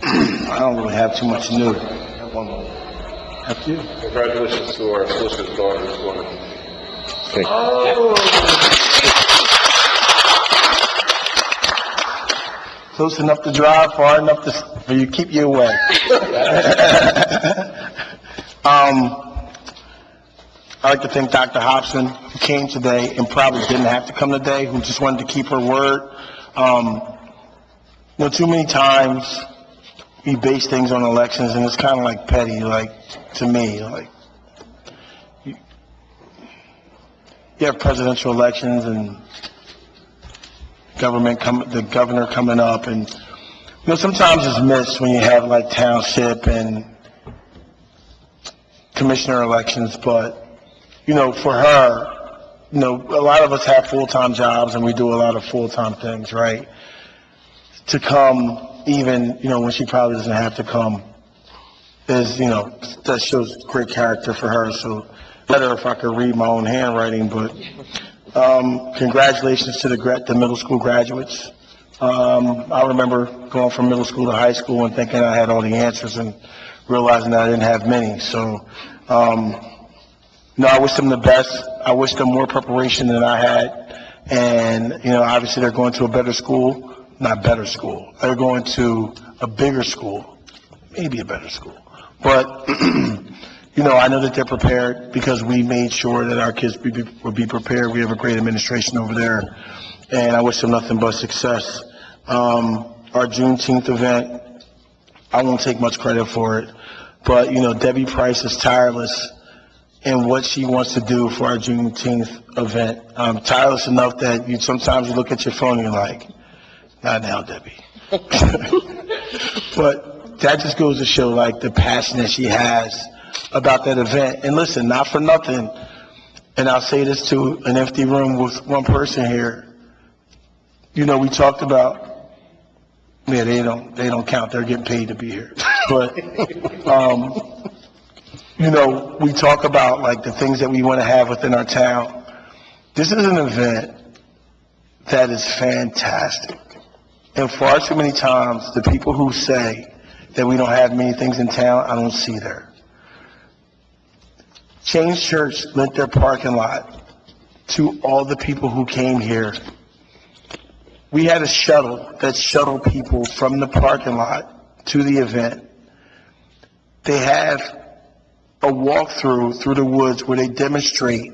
S1: I don't really have too much new. One more. After you.
S10: Congratulations to our solicitor's daughter who's going to.
S8: Thank you.
S1: Oh. Close enough to drive, far enough for you to keep you away. I'd like to thank Dr. Hobson, who came today and probably didn't have to come today, who just wanted to keep her word. You know, too many times we base things on elections, and it's kind of like petty, like, to me, like, you have presidential elections and the governor coming up, and, you know, sometimes it's missed when you have, like, township and commissioner elections, but, you know, for her, you know, a lot of us have full-time jobs and we do a lot of full-time things, right? To come even, you know, when she probably doesn't have to come is, you know, that shows great character for her. So better if I could read my own handwriting, but congratulations to the middle school graduates. I remember going from middle school to high school and thinking I had all the answers and realizing that I didn't have many. So, no, I wish them the best. I wish them more preparation than I had. And, you know, obviously they're going to a better school. Not better school. They're going to a bigger school. Maybe a better school. But, you know, I know that they're prepared because we made sure that our kids would be prepared. We have a great administration over there. And I wish them nothing but success. Our Juneteenth event, I won't take much credit for it. But, you know, Debbie Price is tireless in what she wants to do for our Juneteenth event. Tireless enough that sometimes you look at your phone and you're like, not now, Debbie. But that just goes to show, like, the passion that she has about that event. And listen, not for nothing, and I'll say this to an empty room with one person here. You know, we talked about, yeah, they don't count. They're getting paid to be here. But, you know, we talk about, like, the things that we want to have within our town. This is an event that is fantastic. And far too many times, the people who say that we don't have many things in town, I don't see there. Change Church lent their parking lot to all the people who came here we had a shuttle that shuttled people from the parking lot to the event. They have a walkthrough through the woods where they demonstrate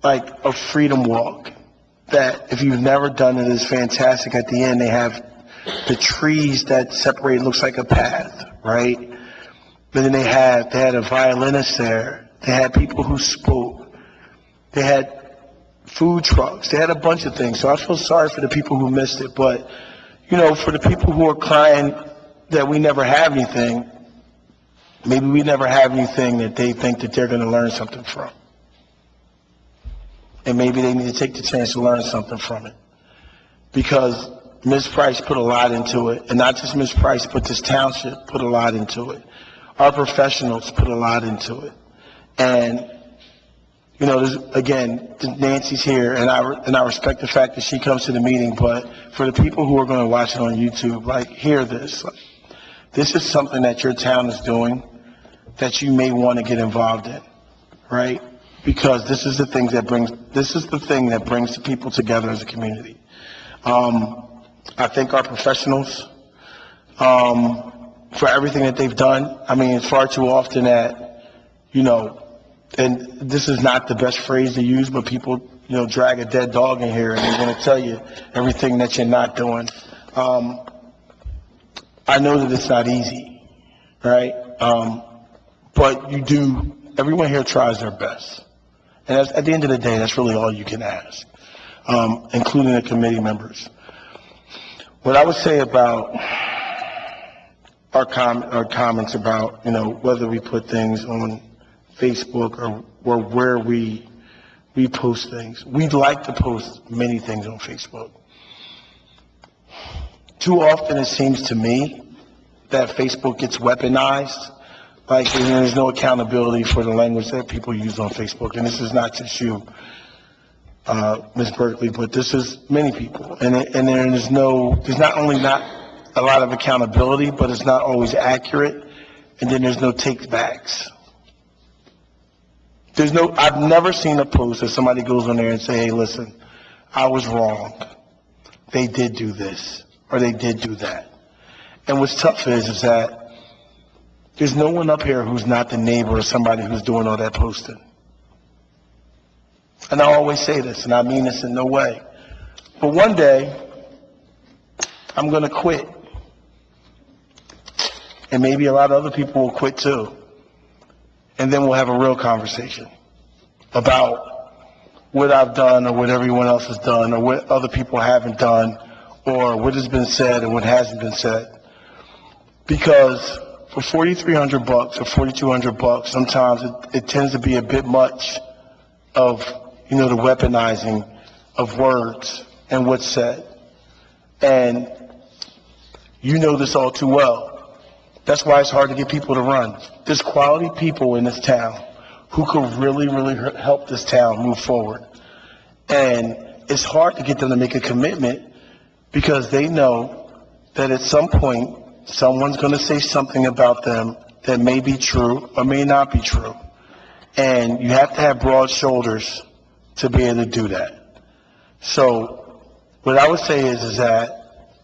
S1: like a freedom walk that if you've never done it is fantastic. At the end, they have the trees that separate, looks like a path, right? But then they had a violinist there. They had people who spoke. They had food trucks. They had a bunch of things. So I feel sorry for the people who missed it. But, you know, for the people who are crying that we never have anything, maybe we never have anything that they think that they're going to learn something from. And maybe they need to take the chance to learn something from it. Because Ms. Price put a lot into it. And not just Ms. Price, but this township put a lot into it. Our professionals put a lot into it. And, you know, again, Nancy's here, and I respect the fact that she comes to the meeting, but for the people who are going to watch it on YouTube, like, hear this. Like, this is something that your town is doing that you may want to get involved in, right? Because this is the thing that brings the people together as a community. I thank our professionals for everything that they've done. I mean, it's far too often that, you know, and this is not the best phrase to use, but people, you know, drag a dead dog in here and they're going to tell you everything that you're not doing. I know that it's not easy, right? But you do, everyone here tries their best. And at the end of the day, that's really all you can ask, including the committee members. What I would say about our comments about, you know, whether we put things on Facebook or where we post things. We'd like to post many things on Facebook. Too often it seems to me that Facebook gets weaponized. Like, there's no accountability for the language that people use on Facebook. And this is not just you, Ms. Berkeley, but this is many people. And there's not only not a lot of accountability, but it's not always accurate. And then there's no take-backs. I've never seen a post that somebody goes on there and say, hey, listen, I was wrong. They did do this, or they did do that. And what's tough is that there's no one up here who's not the neighbor or somebody who's doing all that posting. And I always say this, and I mean this in no way. But one day, I'm going to quit. And maybe a lot of other people will quit too. And then we'll have a real conversation about what I've done or what everyone else has done or what other people haven't done or what has been said and what hasn't been said. Because for $4,300 or $4,200, sometimes it tends to be a bit much of, you know, the weaponizing of words and what's said. And you know this all too well. That's why it's hard to get people to run. There's quality people in this town who could really, really help this town move forward. And it's hard to get them to make a commitment because they know that at some point, someone's going to say something about them that may be true or may not be true. And you have to have broad shoulders to be able to do that. So what I would say is that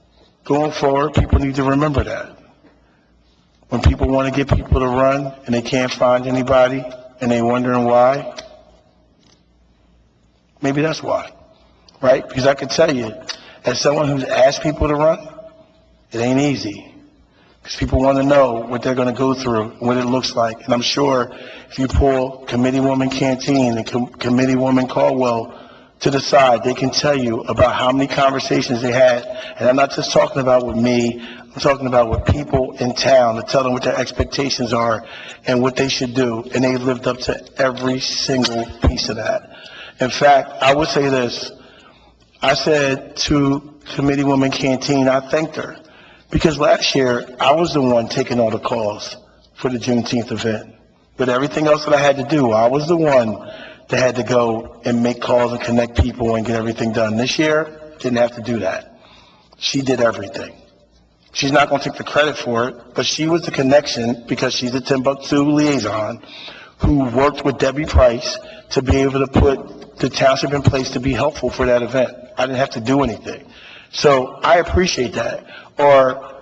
S1: going forward, people need to remember that. When people want to get people to run and they can't find anybody and they're wondering why, maybe that's why, right? Because I can tell you, as someone who's asked people to run, it ain't easy. Because people want to know what they're going to go through, what it looks like. And I'm sure if you pull Committeewoman Canteen and Committeewoman Caldwell to the side, they can tell you about how many conversations they had. And I'm not just talking about with me, I'm talking about with people in town to tell them what their expectations are and what they should do. And they lived up to every single piece of that. In fact, I would say this. I said to Committeewoman Canteen, I thanked her. Because last year, I was the one taking all the calls for the Juneteenth event. But everything else that I had to do, I was the one that had to go and make calls and connect people and get everything done. This year, didn't have to do that. She did everything. She's not going to take the credit for it, but she was the connection because she's a Timbuktu liaison who worked with Debbie Price to be able to put the township in place to be helpful for that event. I didn't have to do anything. So I appreciate that. Or,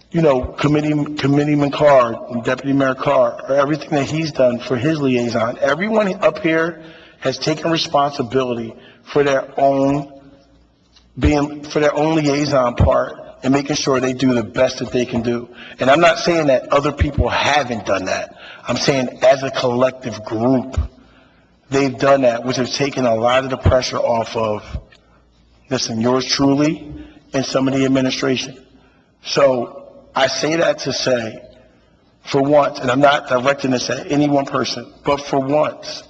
S1: you know, Committeeman Carr, and Deputy Mayor Carr, or everything that he's done for his liaison. Everyone up here has taken responsibility for their own liaison part and making sure they do the best that they can do. And I'm not saying that other people haven't done that. I'm saying as a collective group, they've done that, which has taken a lot of the pressure off of, listen, yours truly and some of the administration. So I say that to say, for once, and I'm not directing this at any one person, but for once,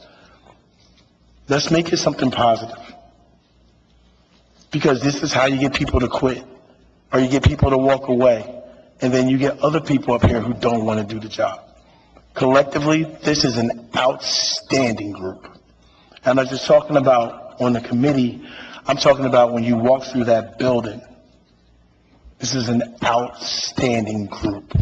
S1: let's make it something positive. Because this is how you get people to quit, or you get people to walk away, and then you get other people up here who don't want to do the job. Collectively, this is an outstanding group. I'm not just talking about on the committee, I'm talking about when you walk through that building. This is an outstanding group.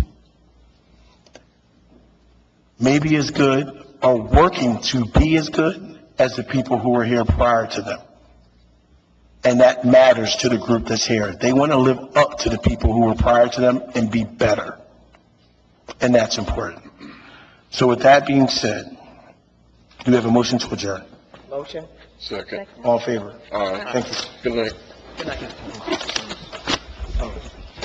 S1: Maybe as good, or working to be as good as the people who were here prior to them. And that matters to the group that's here. They want to live up to the people who were prior to them and be better. And that's important. So with that being said, do we have a motion to adjourn?
S7: Motion?
S10: Second.
S1: All in favor?
S10: All right.
S1: Thank you.
S10: Good night.
S7: Good night.